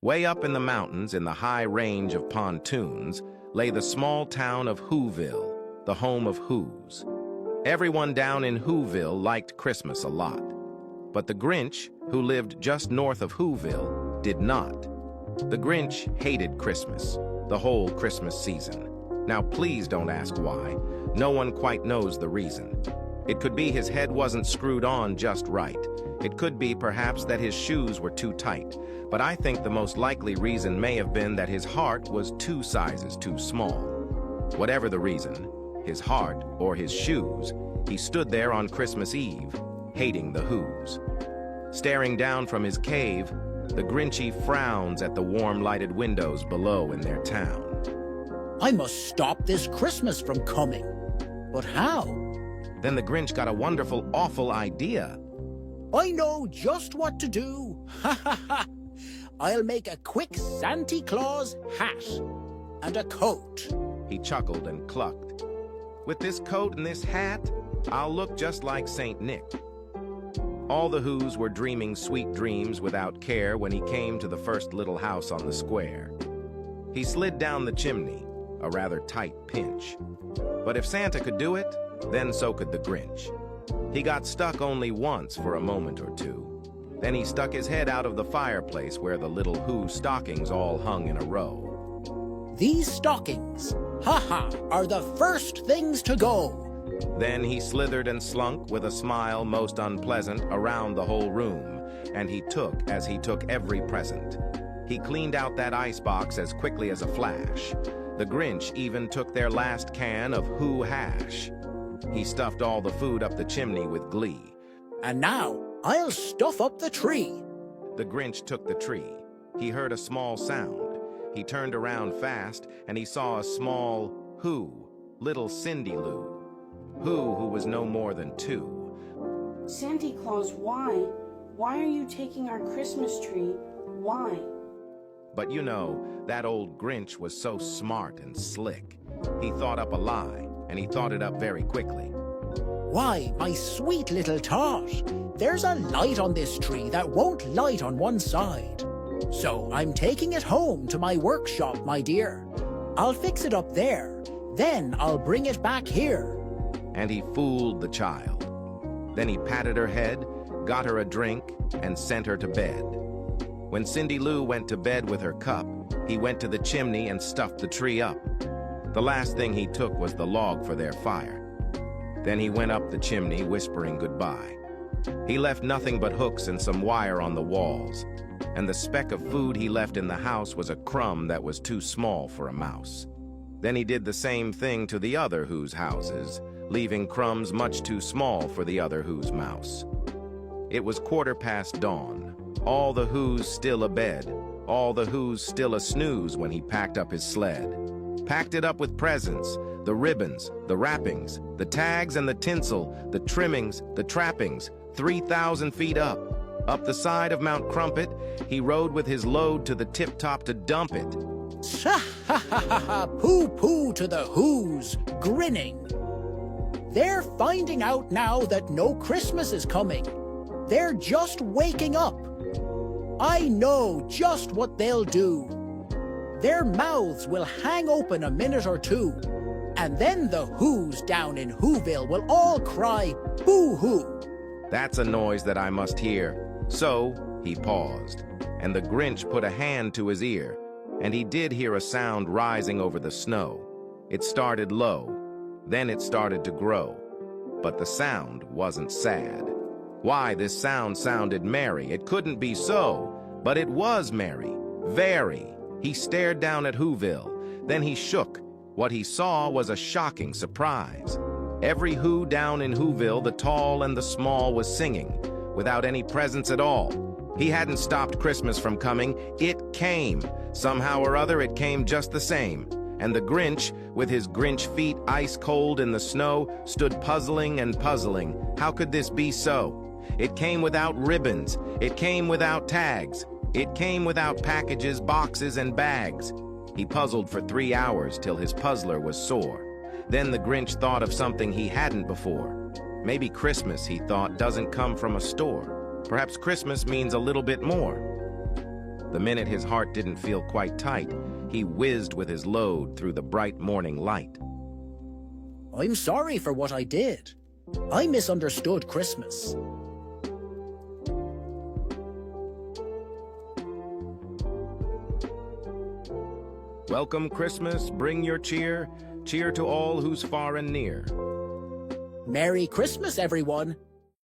Way up in the mountains, in the high range of pontoons, lay the small town of Whoville, the home of Whos. Everyone down in Whoville liked Christmas a lot. But the Grinch, who lived just north of Whoville, did not. The Grinch hated Christmas, the whole Christmas season. Now please don't ask why. No one quite knows the reason. It could be his head wasn't screwed on just right. It could be perhaps that his shoes were too tight. But I think the most likely reason may have been that his heart was 2 sizes too small. Whatever the reason, his heart or his shoes, he stood there on Christmas Eve, hating the Whos. Staring down from his cave, the Grinchy frowns at the warm lighted windows below in their town. I must stop this Christmas from coming. But how? Then the Grinch got a wonderful, awful idea. I know just what to do. Ha ha ha! I'll make a quick Santa Claus hat and a coat. He chuckled and clucked. With this coat and this hat, I'll look just like Saint Nick. All the Whos were dreaming sweet dreams without care when he came to the first little house on the square. He slid down the chimney, a rather tight pinch. But if Santa could do it, then so could the Grinch. He got stuck only once for a moment or two. Then he stuck his head out of the fireplace where the little Who stockings all hung in a row. These stockings, ha-ha, are the first things to go. Then he slithered and slunk with a smile most unpleasant around the whole room, and he took as he took every present. He cleaned out that icebox as quickly as a flash. The Grinch even took their last can of Who hash. He stuffed all the food up the chimney with glee. And now, I'll stuff up the tree. The Grinch took the tree. He heard a small sound. He turned around fast, and he saw a small Who, little Cindy Lou. Who was no more than 2. Santa Claus, why? Why are you taking our Christmas tree? Why? But you know, that old Grinch was so smart and slick. He thought up a lie, and he thought it up very quickly. Why, my sweet little tot, there's a light on this tree that won't light on one side. So I'm taking it home to my workshop, my dear. I'll fix it up there. Then I'll bring it back here. And he fooled the child. Then he patted her head, got her a drink, and sent her to bed. When Cindy Lou went to bed with her cup, he went to the chimney and stuffed the tree up. The last thing he took was the log for their fire. Then he went up the chimney, whispering goodbye. He left nothing but hooks and some wire on the walls, and the speck of food he left in the house was a crumb that was too small for a mouse. Then he did the same thing to the other Whos' houses, leaving crumbs much too small for the other Whos' mouse. It was 1/4 dawn, all the Whos still abed, all the Whos still a snooze when he packed up his sled. Packed it up with presents, the ribbons, the wrappings, the tags and the tinsel, the trimmings, the trappings, 3,000 feet up. Up the side of Mount Crumpet, he rode with his load to the tip-top to dump it. Ha-ha-ha-ha, pooh-pooh to the Whos, grinning. They're finding out now that no Christmas is coming. They're just waking up. I know just what they'll do. Their mouths will hang open a minute or two, and then the Whos down in Whoville will all cry, boo-hoo. That's a noise that I must hear. So he paused, and the Grinch put a hand to his ear, and he did hear a sound rising over the snow. It started low, then it started to grow, but the sound wasn't sad. Why, this sound sounded merry. It couldn't be so, but it was merry, very. He stared down at Whoville, then he shook. What he saw was a shocking surprise. Every Who down in Whoville, the tall and the small, was singing, without any presents at all. He hadn't stopped Christmas from coming. It came. Somehow or other, it came just the same. And the Grinch, with his Grinch feet ice cold in the snow, stood puzzling and puzzling. How could this be so? It came without ribbons. It came without tags. It came without packages, boxes, and bags. He puzzled for 3 hours till his puzzler was sore. Then the Grinch thought of something he hadn't before. Maybe Christmas, he thought, doesn't come from a store. Perhaps Christmas means a little bit more. The minute his heart didn't feel quite tight, he whizzed with his load through the bright morning light. I'm sorry for what I did. I misunderstood Christmas. Welcome Christmas, bring your cheer, cheer to all who's far and near. Merry Christmas, everyone.